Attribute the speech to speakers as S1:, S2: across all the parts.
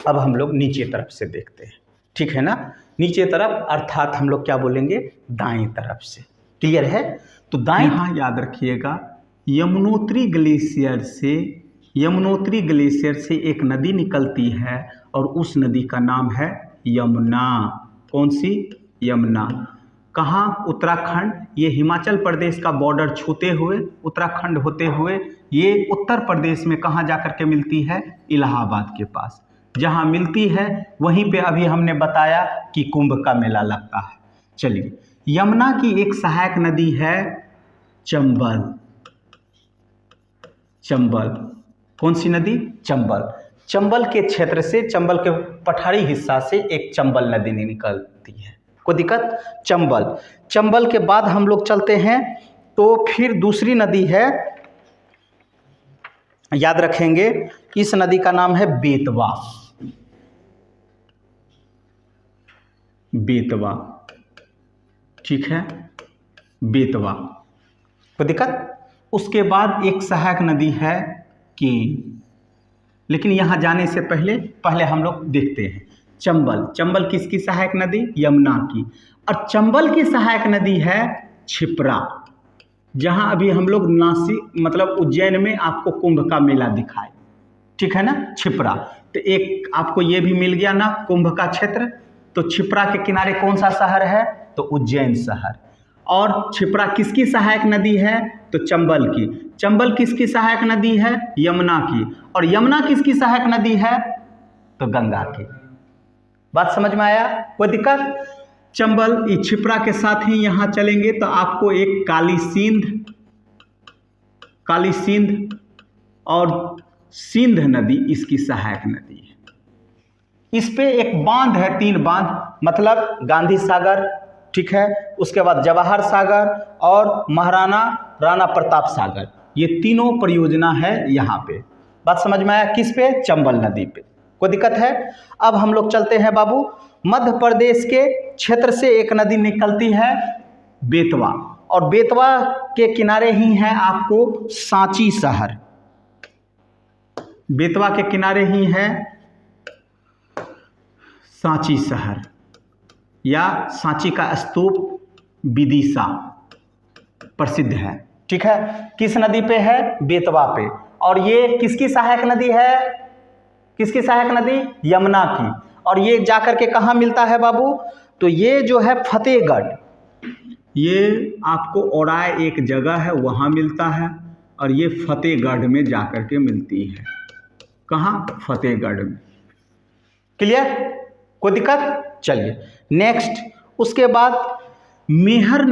S1: अब हम लोग नीचे तरफ से देखते हैं, ठीक है ना। नीचे तरफ अर्थात हम लोग क्या बोलेंगे, दाएं तरफ से। क्लियर है? तो दाएं, यहाँ याद रखिएगा, यमुनोत्री ग्लेशियर से एक नदी निकलती है और उस नदी का नाम है यमुना। कौन सी? यमुना। कहाँ? उत्तराखंड। ये हिमाचल प्रदेश का बॉर्डर छूते हुए उत्तराखंड होते हुए ये उत्तर प्रदेश में कहाँ जाकर के मिलती है? इलाहाबाद के पास। जहाँ मिलती है वहीं पे अभी हमने बताया कि कुंभ का मेला लगता है। चलिए, यमुना की एक सहायक नदी है चंबल। कौन सी नदी? चंबल। चंबल के क्षेत्र से, चंबल के पठारी हिस्सा से एक चंबल नदी निकलती है। कोई दिक्कत? चंबल के बाद हम लोग चलते हैं तो फिर दूसरी नदी है, याद रखेंगे, इस नदी का नाम है बेतवा। ठीक है, बेतवा। कोई दिक्कत? उसके बाद एक सहायक नदी है केन। लेकिन यहाँ जाने से पहले हम लोग देखते हैं चंबल किसकी सहायक नदी? यमुना की। और चंबल की सहायक नदी है क्षिप्रा, जहाँ अभी हम लोग मतलब उज्जैन में आपको कुंभ का मेला दिखाए, ठीक है ना, क्षिप्रा। तो एक आपको ये भी मिल गया ना कुंभ का क्षेत्र। तो क्षिप्रा के किनारे कौन सा शहर है? तो उज्जैन शहर। और क्षिप्रा किसकी सहायक नदी है? तो चंबल की। चंबल किसकी सहायक नदी है? यमुना की। और यमुना किसकी सहायक नदी है? तो गंगा की। बात समझ में आया? कोई दिक्कत? चंबल, क्षिप्रा के साथ ही यहाँ चलेंगे तो आपको एक काली सिंध और सिंध नदी इसकी सहायक नदी है। इस पे एक बांध है, 3 बांध, मतलब गांधी सागर, ठीक है, उसके बाद जवाहर सागर और महाराणा राणा प्रताप सागर। ये तीनों परियोजना है यहाँ पे। बात समझ में आया? किस पे? चंबल नदी पे। कोई दिक्कत है? अब हम लोग चलते हैं बाबू, मध्य प्रदेश के क्षेत्र से एक नदी निकलती है बेतवा, और बेतवा के किनारे ही है आपको सांची शहर। बेतवा के किनारे ही है सांची शहर, या सांची का स्तूप विदिशा प्रसिद्ध है, ठीक है। किस नदी पे है? बेतवा पे। और ये किसकी सहायक नदी है? किसकी सहायक नदी? यमुना की। और ये जाकर के कहाँ मिलता है बाबू? तो ये जो है फतेहगढ़, ये आपको औराय एक जगह है वहाँ मिलता है, और ये फतेहगढ़ में जाकर के मिलती है। कहाँ? फतेहगढ़ में। क्लियर? कोई दिक्कत? चलिए नेक्स्ट, उसके बाद मेहर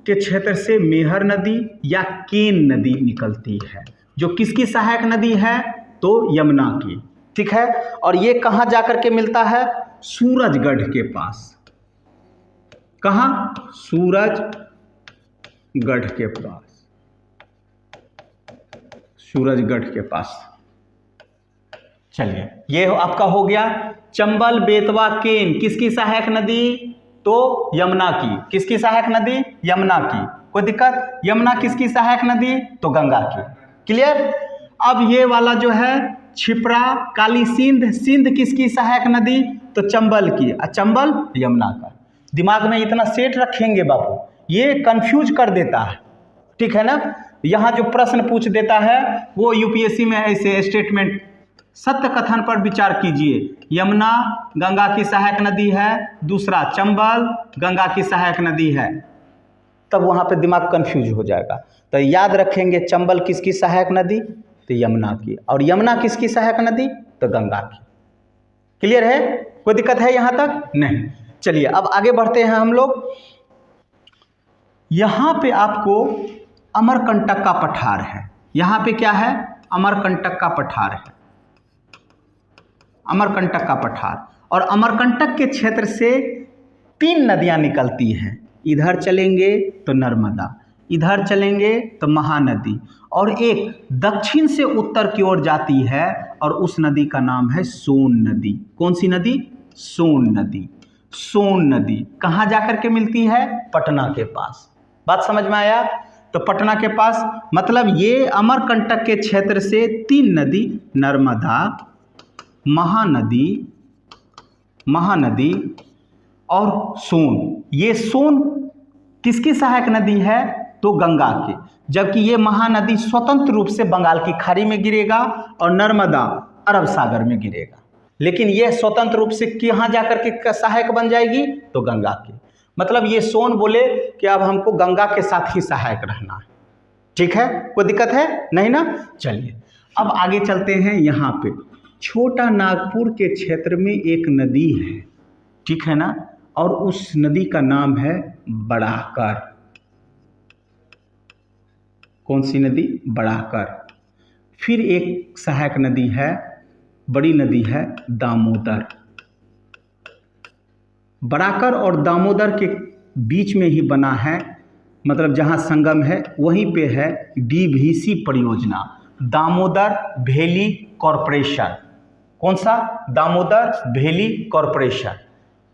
S1: के क्षेत्र से मेहर नदी या केन नदी निकलती है, जो किसकी सहायक नदी है? तो यमुना की, ठीक है। और ये कहाँ जाकर के मिलता है? सूरजगढ़ के पास। कहाँ? सूरजगढ़ के पास। सूरजगढ़ के पास। चलिए, ये आपका हो गया चंबल, बेतवा, केन किसकी सहायक नदी? तो यमुना की। किसकी सहायक नदी? यमुना की। कोई दिक्कत? यमुना किसकी सहायक नदी? तो गंगा की। क्लियर? अब ये वाला जो है क्षिप्रा, काली सिंध, सिंध किसकी सहायक नदी? तो चंबल की। चंबल यमुना का। दिमाग में इतना सेट रखेंगे बाबू, ये कंफ्यूज कर देता है, ठीक है ना। यहाँ जो प्रश्न पूछ देता है वो यूपीएससी में ऐसे स्टेटमेंट, सत्य कथन पर विचार कीजिए। यमुना गंगा की सहायक नदी है, दूसरा चंबल गंगा की सहायक नदी है, तब वहाँ पे दिमाग कंफ्यूज हो जाएगा। तो याद रखेंगे चंबल किसकी सहायक नदी? तो यमुना की। और यमुना किसकी सहायक नदी? तो गंगा की। क्लियर है? कोई दिक्कत है यहाँ तक? नहीं। चलिए अब आगे बढ़ते हैं हम लोग। यहाँ पे आपको अमरकंटक का पठार है। यहाँ पे क्या है? अमरकंटक का पठार है। अमरकंटक का पठार। और अमरकंटक के क्षेत्र से 3 नदियाँ निकलती हैं। इधर चलेंगे तो नर्मदा, इधर चलेंगे तो महानदी, और एक दक्षिण से उत्तर की ओर जाती है, और उस नदी का नाम है सोन नदी। कौन सी नदी? सोन नदी। सोन नदी कहाँ जाकर के मिलती है? पटना के पास। बात समझ में आया? तो पटना के पास, मतलब ये अमरकंटक के क्षेत्र से 3 नदी, नर्मदा, महानदी महानदी और सोन। ये सोन किसकी सहायक नदी है? तो गंगा की। जबकि ये महानदी स्वतंत्र रूप से बंगाल की खाड़ी में गिरेगा और नर्मदा अरब सागर में गिरेगा। लेकिन ये स्वतंत्र रूप से कहाँ जाकर के सहायक बन जाएगी? तो गंगा की। मतलब ये सोन बोले कि अब हमको गंगा के साथ ही सहायक रहना है। ठीक है, कोई दिक्कत है नहीं ना? चलिए अब आगे चलते हैं। यहाँ पे छोटा नागपुर के क्षेत्र में एक नदी है, ठीक है ना, और उस नदी का नाम है बड़ाकर। कौन सी नदी? बड़ाकर। फिर एक सहायक नदी है, बड़ी नदी है दामोदर। बड़ाकर और दामोदर के बीच में ही बना है, मतलब जहाँ संगम है वहीं पे है डीवीसी परियोजना, दामोदर वैली कॉरपोरेशन। कौन सा? Damodar valley corporation.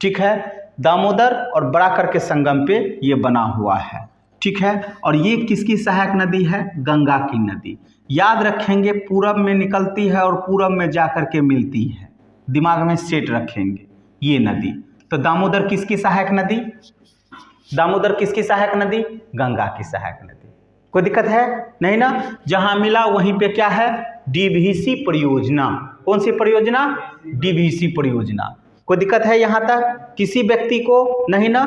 S1: ठीक है, दामोदर और बड़ाकर के संगम पे ये बना हुआ है। ठीक है, और ये किसकी सहायक नदी है? गंगा की नदी। याद रखेंगे, पूरब में निकलती है और पूरब में जाकर के मिलती है। दिमाग में सेट रखेंगे ये नदी। तो दामोदर किसकी सहायक नदी? दामोदर किसकी सहायक नदी? गंगा की सहायक नदी। कोई दिक्कत है नहीं ना? जहां मिला वहीं पे क्या है? डीवीसी परियोजना। कौन सी परियोजना? डीवीसी परियोजना। कोई दिक्कत है यहां तक किसी व्यक्ति को? नहीं ना?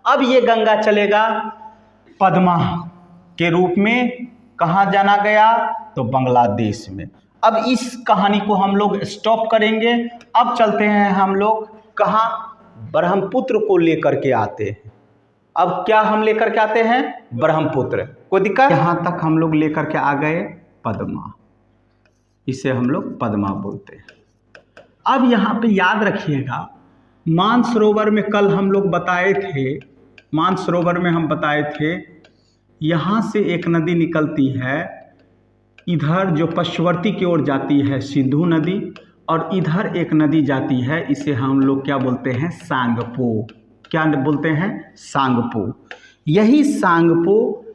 S1: अब ये गंगा चलेगा पद्मा के रूप में। कहाँ जाना गया? तो बांग्लादेश में। अब इस कहानी को हम लोग स्टॉप करेंगे। अब चलते हैं हम लोग कहाँ? ब्रह्मपुत्र को लेकर के आते हैं। अब क्या हम लेकर के आते हैं? ब्रह्मपुत्र। कोई दिक्कत? यहाँ तक हम लोग लेकर के आ गए पद्मा, इसे हम लोग पद्मा बोलते हैं। अब यहाँ पे याद रखिएगा, मानसरोवर में कल हम लोग बताए थे, मानसरोवर में हम बताए थे यहाँ से एक नदी निकलती है, इधर जो पश्चिमवर्ती की ओर जाती है सिंधु नदी, और इधर एक नदी जाती है, इसे हम लोग क्या बोलते हैं? सांगपो। क्या बोलते हैं? सांगपो। यही सांगपो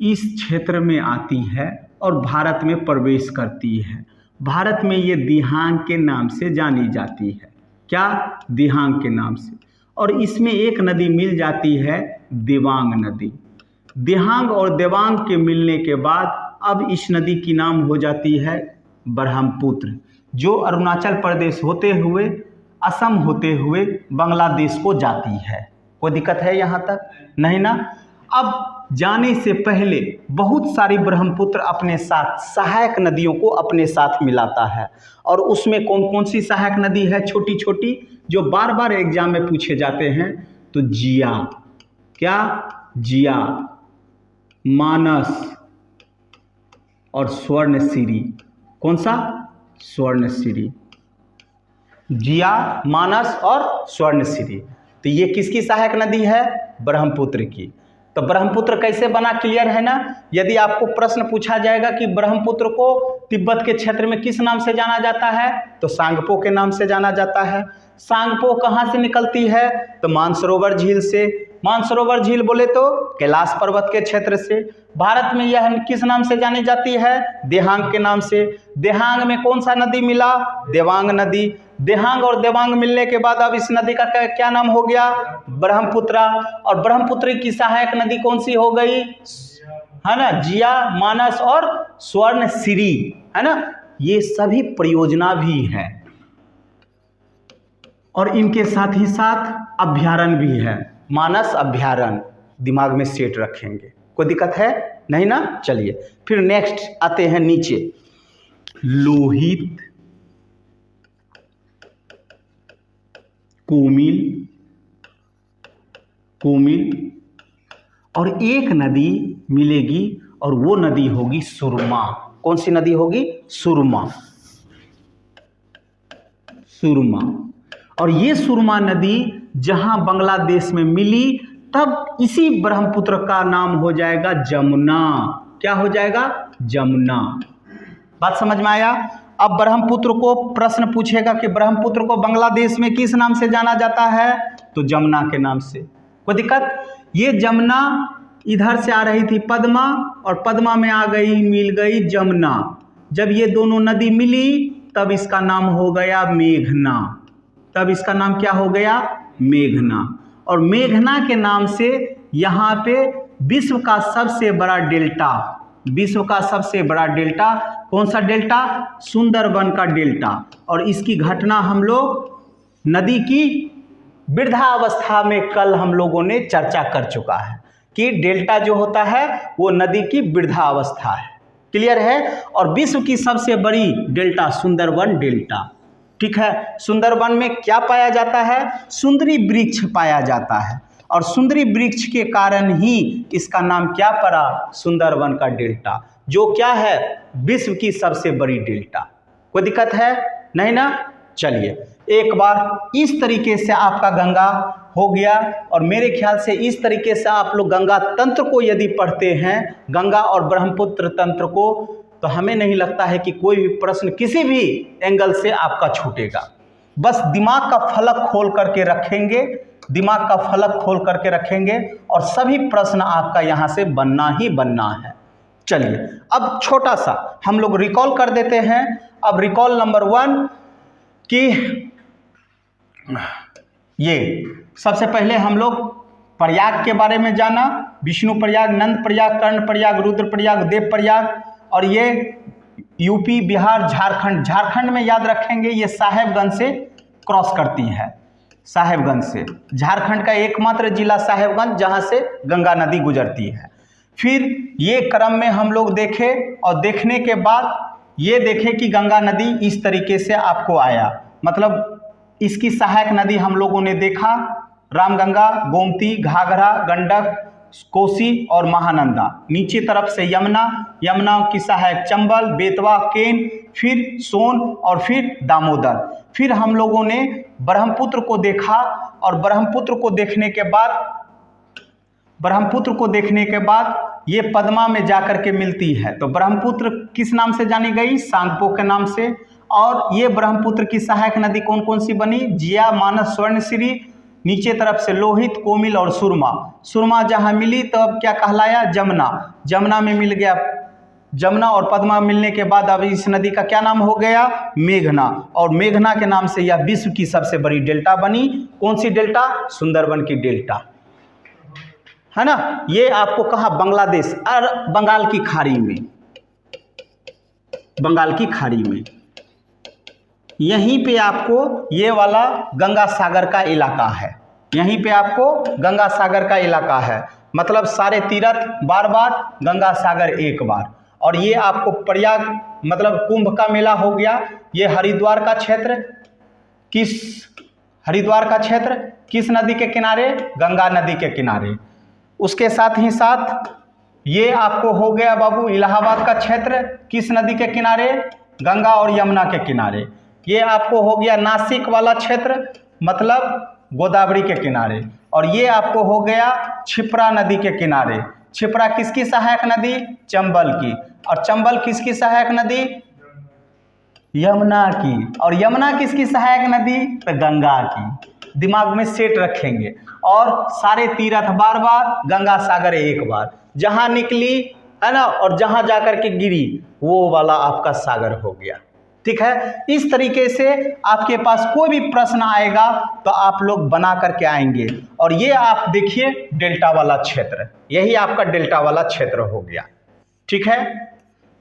S1: इस क्षेत्र में आती है और भारत में प्रवेश करती है। भारत में ये दिहांग के नाम से जानी जाती है। क्या? दिहांग के नाम से। और इसमें एक नदी मिल जाती है, देवांग नदी। दिहांग और देवांग के मिलने के बाद अब इस नदी की नाम हो जाती है ब्रह्मपुत्र, जो अरुणाचल प्रदेश होते हुए, असम होते हुए बांग्लादेश को जाती है। कोई दिक्कत है यहाँ तक? नहीं ना? अब जाने से पहले बहुत सारी ब्रह्मपुत्र अपने साथ सहायक नदियों को अपने साथ मिलाता है। और उसमें कौन कौन सी सहायक नदी है छोटी छोटी, जो बार बार एग्जाम में पूछे जाते हैं? तो जिया। क्या? जिया, मानस और स्वर्णसिरी। कौन सा? स्वर्णसिरी। जिया, मानस और स्वर्णसिरी। तो ये किसकी सहायक नदी है? ब्रह्मपुत्र की। तो ब्रह्मपुत्र कैसे बना? क्लियर है ना? यदि आपको प्रश्न पूछा जाएगा कि ब्रह्मपुत्र को तिब्बत के क्षेत्र में किस नाम से जाना जाता है? तो सांगपो के नाम से जाना जाता है। सांगपो कहाँ से निकलती है? तो मानसरोवर झील से। मानसरोवर झील बोले तो कैलाश पर्वत के क्षेत्र से। भारत में यह किस नाम से जानी जाती है? देहांग के नाम से। देहांग में कौन सा नदी मिला? देवांग नदी। देहांग और देवांग मिलने के बाद अब इस नदी का क्या नाम हो गया? ब्रह्मपुत्र। और ब्रह्मपुत्र की सहायक नदी कौन सी हो गई? है ना? जिया, मानस और स्वर्णसिरी, है ना? ये सभी परियोजना भी है और इनके साथ ही साथ अभ्यारण्य भी है। मानस अभ्यारण्य दिमाग में सेट रखेंगे। कोई दिक्कत है नहीं ना? चलिए फिर नेक्स्ट आते हैं नीचे। लोहित, कोमिल, कोमिल और एक नदी मिलेगी और वो नदी होगी सुरमा। कौन सी नदी होगी? सुरमा। सुरमा। और ये सुरमा नदी जहां बांग्लादेश में मिली, तब इसी ब्रह्मपुत्र का नाम हो जाएगा जमुना। क्या हो जाएगा? जमुना। बात समझ में आया? अब ब्रह्मपुत्र को प्रश्न पूछेगा कि ब्रह्मपुत्र को बांग्लादेश में किस नाम से जाना जाता है? तो जमुना के नाम से। कोई दिक्कत? ये जमुना इधर से आ रही थी पद्मा, और पद्मा में आ गई, मिल गई जमुना। जब ये दोनों नदी मिली तब इसका नाम हो गया मेघना। तब इसका नाम क्या हो गया, मेघना। और मेघना के नाम से यहाँ पे विश्व का सबसे बड़ा डेल्टा, विश्व का सबसे बड़ा डेल्टा कौन सा डेल्टा, सुंदरबन का डेल्टा। और इसकी घटना हम लोग नदी की वृद्धावस्था में कल हम लोगों ने चर्चा कर चुका है कि डेल्टा जो होता है वो नदी की वृद्धावस्था है। क्लियर है। और विश्व की सबसे बड़ी डेल्टा सुंदरबन डेल्टा। ठीक है। सुंदरबन में क्या पाया जाता है, सुंदरी वृक्ष पाया जाता है। और सुंदरी वृक्ष के कारण ही इसका नाम क्या पड़ा, सुंदरबन का डेल्टा, जो क्या है विश्व की सबसे बड़ी डेल्टा। कोई दिक्कत है नहीं ना। चलिए एक बार इस तरीके से आपका गंगा हो गया। और मेरे ख्याल से इस तरीके से आप लोग गंगा तंत्र को यदि पढ़ते हैं, गंगा और ब्रह्मपुत्र तंत्र को, तो हमें नहीं लगता है कि कोई भी प्रश्न किसी भी एंगल से आपका छूटेगा। बस दिमाग का फलक खोल करके रखेंगे, दिमाग का फलक खोल करके रखेंगे और सभी प्रश्न आपका यहाँ से बनना ही बनना है। चलिए अब छोटा सा हम लोग रिकॉल कर देते हैं। अब रिकॉल नंबर 1 कि ये सबसे पहले हम लोग प्रयाग के बारे में जाना, विष्णु प्रयाग, नंद प्रयाग, कर्ण प्रयाग, रुद्र प्रयाग, देव प्रयाग। और ये यूपी, बिहार, झारखंड, झारखंड में याद रखेंगे ये साहेबगंज से क्रॉस करती है, साहेबगंज से। झारखंड का एकमात्र जिला साहेबगंज जहाँ से गंगा नदी गुजरती है। फिर ये क्रम में हम लोग देखें और देखने के बाद ये देखें कि गंगा नदी इस तरीके से आपको आया, मतलब इसकी सहायक नदी हम लोगों ने देखा, रामगंगा, गोमती, घाघरा, गंडक, कोसी और महानंदा। नीचे तरफ से यमुना, यमुना की सहायक चंबल, बेतवा, केन, फिर सोन और फिर दामोदर। फिर हम लोगों ने ब्रह्मपुत्र को देखा और ब्रह्मपुत्र को देखने के बाद ये पद्मा में जाकर के मिलती है। तो ब्रह्मपुत्र किस नाम से जानी गई, सांगपो के नाम से। और ये ब्रह्मपुत्र की सहायक नदी कौन कौन सी बनी, जिया, मानस, स्वर्णश्री, नीचे तरफ से लोहित, कोमिल और सुरमा। सुरमा जहाँ मिली तो अब क्या कहलाया, जमुना। जमुना में मिल गया, जमुना और पद्मा मिलने के बाद अब इस नदी का क्या नाम हो गया, मेघना। और मेघना के नाम से यह विश्व की सबसे बड़ी डेल्टा बनी। कौन सी डेल्टा, सुंदरबन की डेल्टा, है ना। ये आपको कहा बांग्लादेश और बंगाल की खाड़ी में, बंगाल की खाड़ी में यहीं पे आपको ये वाला गंगा सागर का इलाका है, यहीं पे आपको गंगा सागर का इलाका है। मतलब सारे तीर्थ बार बार, गंगा सागर एक बार। और ये आपको प्रयाग मतलब कुंभ का मेला हो गया। ये हरिद्वार का क्षेत्र, हरिद्वार का क्षेत्र किस नदी के किनारे, गंगा नदी के किनारे। उसके साथ ही साथ ये आपको हो गया बाबू इलाहाबाद का क्षेत्र, किस नदी के किनारे, गंगा और यमुना के किनारे। ये आपको हो गया नासिक वाला क्षेत्र, मतलब गोदावरी के किनारे। और ये आपको हो गया क्षिप्रा नदी के किनारे। क्षिप्रा किसकी सहायक नदी, चंबल की। और चंबल किसकी सहायक नदी, यमुना की। और यमुना किसकी सहायक नदी, तो गंगा की। दिमाग में सेट रखेंगे। और सारे तीर्थ बार बार, गंगा सागर एक बार। जहाँ निकली है ना और जहाँ जाकर के गिरी वो वाला आपका सागर हो गया। ठीक है। इस तरीके से आपके पास कोई भी प्रश्न आएगा तो आप लोग बना करके आएंगे। और ये आप देखिए डेल्टा वाला क्षेत्र, यही आपका डेल्टा वाला क्षेत्र हो गया। ठीक है।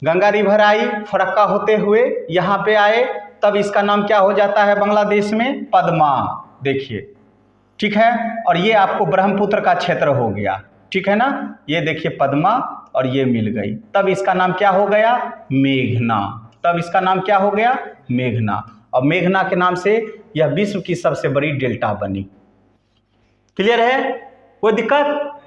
S1: गंगा रिवर आई फरक्का होते हुए यहाँ पे आए, तब इसका नाम क्या हो जाता है बांग्लादेश में, पद्मा। देखिए ठीक है। और ये आपको ब्रह्मपुत्र का क्षेत्र हो गया। ठीक है ना। ये देखिए पद्मा और ये मिल गई, तब इसका नाम क्या हो गया, मेघना। तब इसका नाम क्या हो गया, मेघना। और मेघना के नाम से यह विश्व की सबसे बड़ी डेल्टा बनी। क्लियर है, कोई दिक्कत